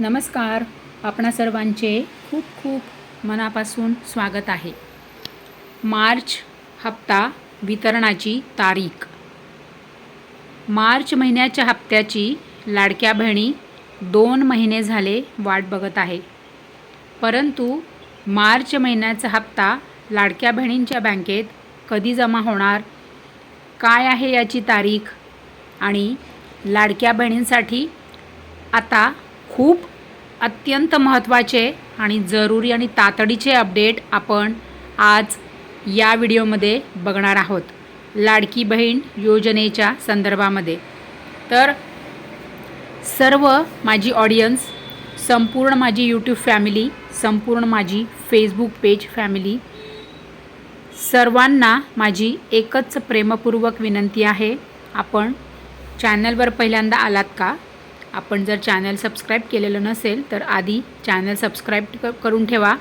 नमस्कार. आपणा सर्वांचे खूप खूप मनापासून स्वागत आहे. मार्च हप्ता वितरणाची तारीख. मार्च महिन्याच्या हप्त्याची लाडक्या बहिणी 2 महिने झाले वाट बघत आहे. परंतु मार्च महिन्याचा हप्ता लाडक्या बहिणींच्या बँकेत कधी जमा होणार, काय आहे याची तारीख आणि लाडक्या बहिणींसाठी आता खूप अत्यंत महत्त्वाचे आणि जरुरी आणि तातडीचे अपडेट आपण आज या व्हिडिओमध्ये बघणार आहोत. लाडकी बहीण योजनेच्या संदर्भामध्ये तर सर्व माझी ऑडियन्स, संपूर्ण माझी यूट्यूब फॅमिली, संपूर्ण माझी फेसबुक पेज फॅमिली, सर्वांना माझी एकच प्रेमपूर्वक विनंती आहे. आपण चॅनलवर पहिल्यांदा आलात का? आपण जर चॅनल सबस्क्राईब केलेलं नसेल तर आधी चॅनल सबस्क्राईब करून ठेवा,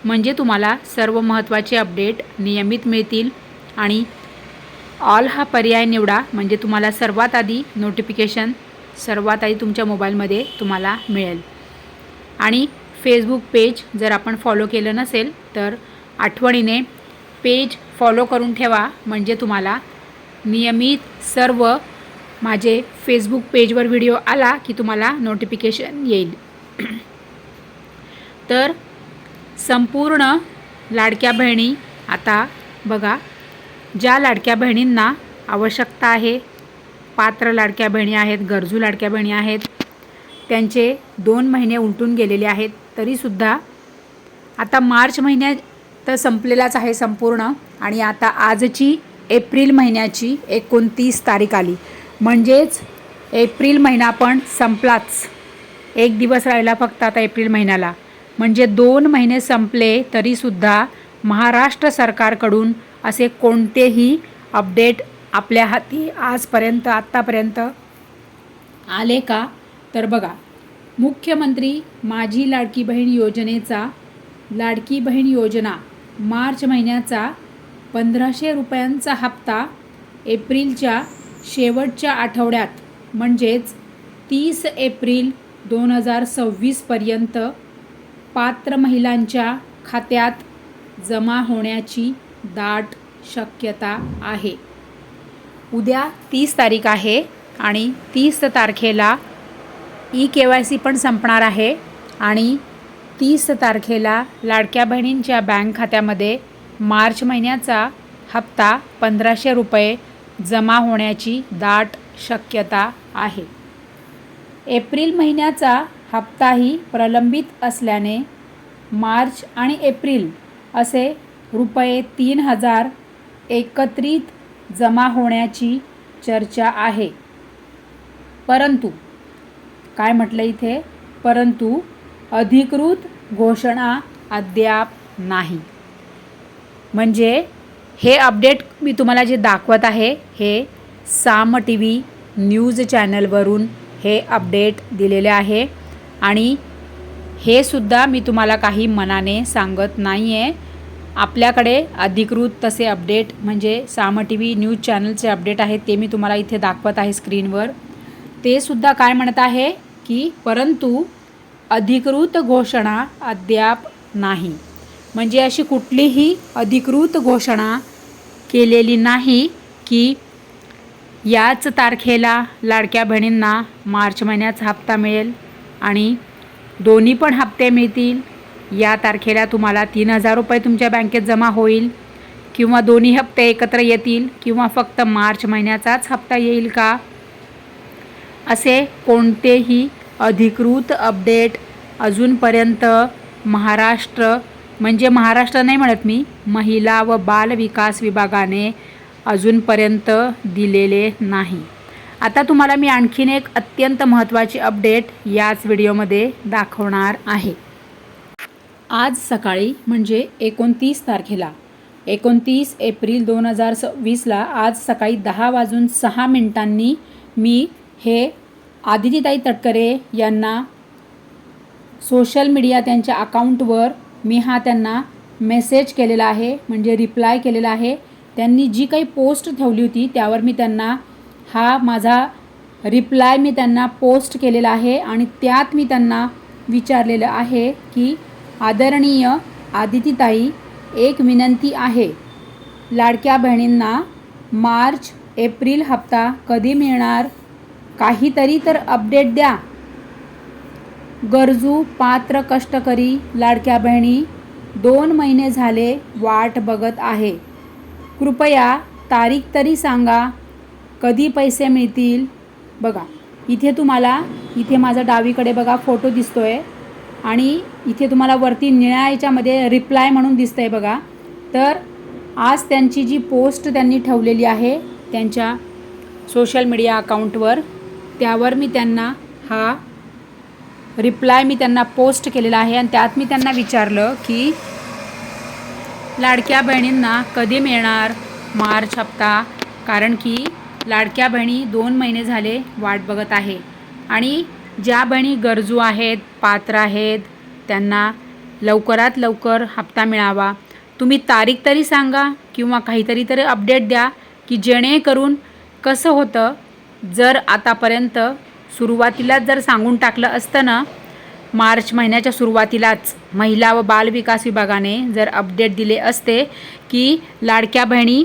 म्हणजे तुम्हाला सर्व महत्त्वाचे अपडेट नियमित मिळतील. आणि ऑल हा पर्याय निवडा, म्हणजे तुम्हाला सर्वात आधी नोटिफिकेशन सर्वात आधी तुमच्या मोबाईलमध्ये तुम्हाला मिळेल. आणि फेसबुक पेज जर आपण फॉलो केलं नसेल तर आठवणीने पेज फॉलो करून ठेवा, म्हणजे तुम्हाला नियमित सर्व माझे फेसबुक पेजवर व्हिडिओ आला की तुम्हाला नोटिफिकेशन येईल. तर संपूर्ण लाडक्या बहिणी आता बघा, ज्या लाडक्या बहिणींना आवश्यकता आहे, पात्र लाडक्या बहिणी आहेत, गरजू लाडक्या बहिणी आहेत, त्यांचे 2 महिने उलटून गेलेले आहेत, तरीसुद्धा आता मार्च महिन्यात तर संपलेलाच आहे संपूर्ण. आणि आता आजची एप्रिल महिन्याची 29 तारीख आली, म्हणजेच एप्रिल महिना पण संपलाच. 1 दिवस राहिला फक्त आता एप्रिल महिन्याला, म्हणजे 2 महिने संपले तरीसुद्धा महाराष्ट्र सरकारकडून असे कोणतेही अपडेट आपल्या हाती आजपर्यंत आत्तापर्यंत आले का? तर बघा, मुख्यमंत्री माझी लाडकी बहीण योजनेचा लाडकी बहीण योजना मार्च महिन्याचा 1500 रुपयांचा हप्ता एप्रिलच्या शेवटच्या आठवड्यात म्हणजेच 30 एप्रिल 2026 पर्यंत पात्र महिलांच्या खात्यात जमा होण्याची दाट शक्यता आहे. उद्या 30 तारीख आहे आणि 30 तारखेला KYC पण संपणार आहे आणि 30 तारखेला लाडक्या बहिणींच्या बँक खात्यामध्ये मार्च महिन्याचा हप्ता 1500 रुपये जमा होण्याची दाट शक्यता आहे. एप्रिल महिन्याचा हप्ताही प्रलंबित असल्याने मार्च आणि एप्रिल असे रुपये 3000 एकत्रित जमा होण्याची चर्चा आहे. परंतु काय म्हटलं इथे, परंतु अधिकृत घोषणा अद्याप नाही. म्हणजे हे अपडेट मी तुम्हाला जे दाखवत आहे हे साम TV न्यूज चॅनलवरून हे अपडेट दिलेले आहे. आणि हे सुद्धा मी तुम्हाला काही मनाने सांगत नाही आहे. आपल्याकडे अधिकृत तसे अपडेट म्हणजे साम TV न्यूज चॅनलचे अपडेट आहेत, ते मी तुम्हाला इथे दाखवत आहे स्क्रीनवर. ते सुद्धा काय म्हणत आहे की परंतु अधिकृत घोषणा अद्याप नाही. म्हणजे अशी कुठलीही अधिकृत घोषणा केलेली नाही की याच तारखेला लाडक्या बहिणींना मार्च महिन्याचा हप्ता मिळेल आणि दोन्ही पण हप्ते मिळतील. या तारखेला तुम्हाला 3000 रुपये तुमच्या बँकेत जमा होईल, किंवा दोन्ही हप्ते एकत्र येतील, किंवा फक्त मार्च महिन्याचाच हप्ता येईल का? असे कोणतेही अधिकृत अपडेट अजूनपर्यंत महाराष्ट्र नाही म्हणत मी, महिला व बाल विकास विभागाने अजूनपर्यंत दिलेले नाही. आता तुम्हाला मी आणखीन एक अत्यंत महत्त्वाची अपडेट याच व्हिडिओमध्ये दाखवणार आहे. आज सकाळी म्हणजे 29 तारखेला 29 एप्रिल 2026ला आज सकाळी 10:06 मी हे आदितीताई तटकरे यांना सोशल मीडिया त्यांच्या अकाउंटवर मी त्यांना मेसेज केलेला आहे, म्हणजे रिप्लाय केलेला आहे. त्यांनी जी काही पोस्ट ठेवली होती त्यावर मी त्यांना माझा रिप्लाय मी त्यांना पोस्ट केलेला आहे. आणि त्यात मी त्यांना विचारलेलं आहे की आदरणीय आदितीताई, एक विनंती आहे, लाडक्या बहिणींना मार्च एप्रिल हप्ता कधी मिळणार? काहीतरी तर अपडेट द्या. गरजू पात्र कष्टकरी लाडक्या बहिणी 2 महिने झाले वाट बघत आहे. कृपया तारीख तरी सांगा, कधी पैसे मिळतील. बघा इथे तुम्हाला, इथे माझा डावीकडे बघा फोटो दिसतोय आणि इथे तुम्हाला वरती निळ्या याच्यामध्ये रिप्लाय म्हणून दिसतंय बघा. तर आज त्यांची जी पोस्ट त्यांनी ठेवलेली आहे त्यांच्या सोशल मीडिया अकाउंटवर, त्यावर मी त्यांना हा रिप्लाय मी त्यांना पोस्ट केलेला आहे आणि त्यात मी त्यांना विचारलं की लाडक्या बहिणींना कधी मिळणार मार्च हप्ता, कारण की लाडक्या बहिणी 2 महिने झाले वाट बघत आहे आणि ज्या बहिणी गरजू आहेत, पात्र आहेत, त्यांना लवकरात लवकर हप्ता मिळावा. तुम्ही तारीख तरी सांगा किंवा काहीतरी तरी अपडेट द्या की जेणेकरून कसं होतं, जर आतापर्यंत सुरुवातीलाच जर सांगून टाकलं असतं ना, मार्च महिन्याच्या सुरुवातीलाच महिला व बालविकास विभागाने जर अपडेट दिले असते की लाडक्या बहिणी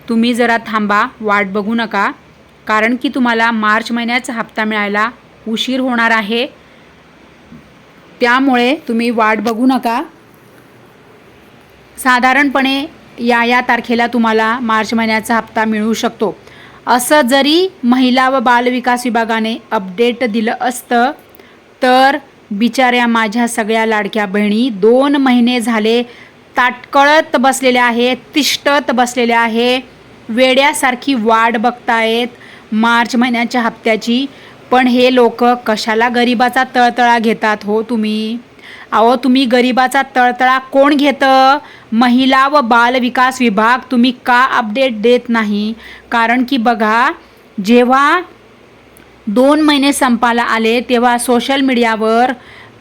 तुम्ही जरा थांबा, वाट बघू नका, कारण की तुम्हाला मार्च महिन्याचा हप्ता मिळायला उशीर होणार आहे, त्यामुळे तुम्ही वाट बघू नका. साधारणपणे या तारखेला तुम्हाला मार्च महिन्याचा हप्ता मिळू शकतो, असं जरी महिला व बालविकास विभागाने अपडेट दिलं असतं तर बिचाऱ्या माझ्या सगळ्या लाडक्या बहिणी 2 महिने झाले ताटकळत बसलेल्या आहेत, तिष्ठत बसलेल्या आहे, वेड्यासारखी वाट बघतायत मार्च महिन्याच्या हप्त्याची. पण हे लोक कशाला गरिबाचा तळतळा घेतात हो तुम्ही? अहो तुम्ही गरिबाचा तळतळा कोण घेतं? महिला व बालविकास विभाग. तुम्ही का अपडेट देत नाही? कारण की बघा, जेव्हा 2 महिने संपायला आले तेव्हा सोशल मीडियावर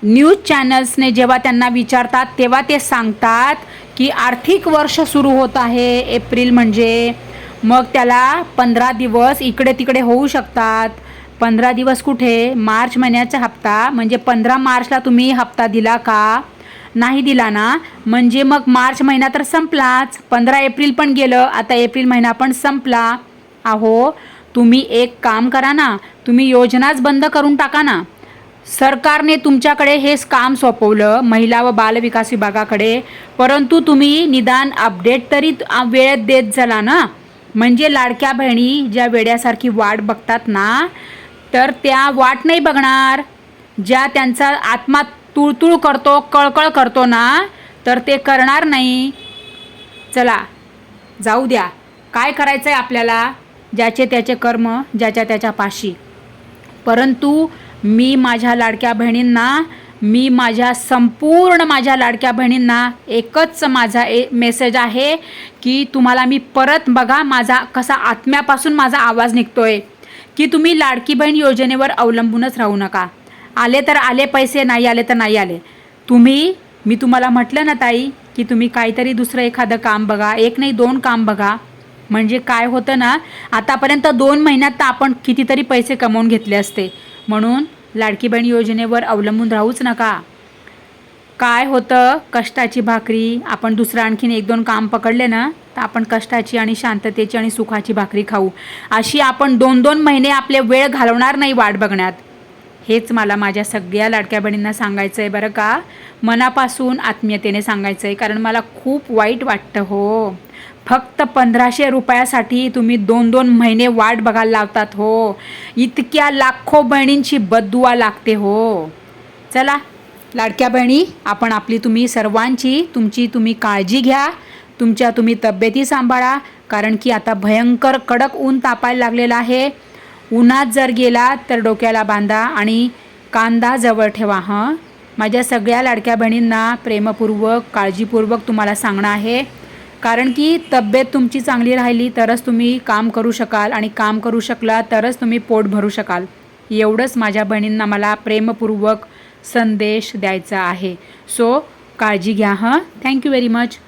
न्यूज चॅनल्सने जेव्हा त्यांना विचारतात तेव्हा ते सांगतात की आर्थिक वर्ष सुरू होत आहे एप्रिल म्हणजे, मग त्याला 15 दिवस इकडे तिकडे होऊ शकतात. 15 दिवस कुठे? मार्च महिन्याचा हप्ता म्हणजे 15 मार्चला तुम्ही हप्ता दिला का? नाही दिला ना, म्हणजे मग मार्च महिना तर संपलाच. 15 एप्रिल पण गेलं, आता एप्रिल महिना पण संपला. अहो तुम्ही एक काम करा ना, तुम्ही योजनाच बंद करून टाका ना. सरकारने तुमच्याकडे हेच काम सोपवलं महिला व बालविकास विभागाकडे, परंतु तुम्ही निदान अपडेट तरी वेळेत देत झाला ना. म्हणजे लाडक्या बहिणी ज्या वेड्यासारखी वाट बघतात ना, तर त्या वाट नाही बघणार. ज्या त्यांचा आत्मा तुळतुळ करतो, कळकळ करतो ना, तर ते करणार नाही. चला जाऊ द्या, काय करायचं आहे आपल्याला, ज्याचे त्याचे कर्म ज्याच्या त्याच्या पाशी. परंतु मी माझ्या लाडक्या बहिणींना, मी माझ्या संपूर्ण माझ्या लाडक्या बहिणींना एकच माझा मेसेज आहे की तुम्हाला मी परत बघा माझा कसा आत्म्यापासून माझा आवाज निघतोय की तुम्ही लाडकी बहीण योजनेवर अवलंबूनच राहू नका. आले तर आले पैसे, नाही आले तर नाही आले. मी तुम्हाला म्हटलं ना ताई की तुम्ही काहीतरी दुसरं एखादं काम बघा, एक नाही 2 काम बघा. म्हणजे काय होतं ना, आतापर्यंत 2 महिन्यात तर आपण कितीतरी पैसे कमवून घेतले असते. म्हणून लाडकी बहीण योजनेवर अवलंबून राहूच नका. काय होतं, कष्टाची भाकरी, आपण दुसरं आणखीन 1-2 काम पकडले ना तर आपण कष्टाची आणि शांततेची आणि सुखाची भाकरी खाऊ. अशी आपण 2-2 महिने आपले वेळ घालवणार नाही वाट बघण्यात. हेच मला माझ्या सगळ्या लाडक्या बहिणींना सांगायचं आहे बरं का, मनापासून आत्मीयतेने सांगायचं आहे, कारण मला खूप वाईट वाटतं हो. फक्त 1500 रुपयासाठी तुम्ही 2-2 महिने वाट बघायला लावतात हो. इतक्या लाखो बहिणींची बददुआ लागते हो. चला लाडक्या बहिणी, आपण आपली तुम्ही सर्वांची तुम्ही काळजी घ्या, तुम्ही तब्येती सांभाळा, कारण की आता भयंकर कडक ऊन तापायला लागलेलं आहे. उन्हात जर गेला तर डोक्याला बांधा आणि कांदा जवळ ठेवा. हां, माझ्या सगळ्या लाडक्या बहिणींना प्रेमपूर्वक काळजीपूर्वक तुम्हाला सांगणं आहे, कारण की तब्येत तुमची चांगली राहिली तरच तुम्ही काम करू शकाल आणि काम करू शकला तरच तुम्ही पोट भरू शकाल. एवढंच माझ्या बहिणींना मला प्रेमपूर्वक संदेश द्यायचा आहे. सो काळजी घ्या. हां, थँक्यू व्हेरी मच.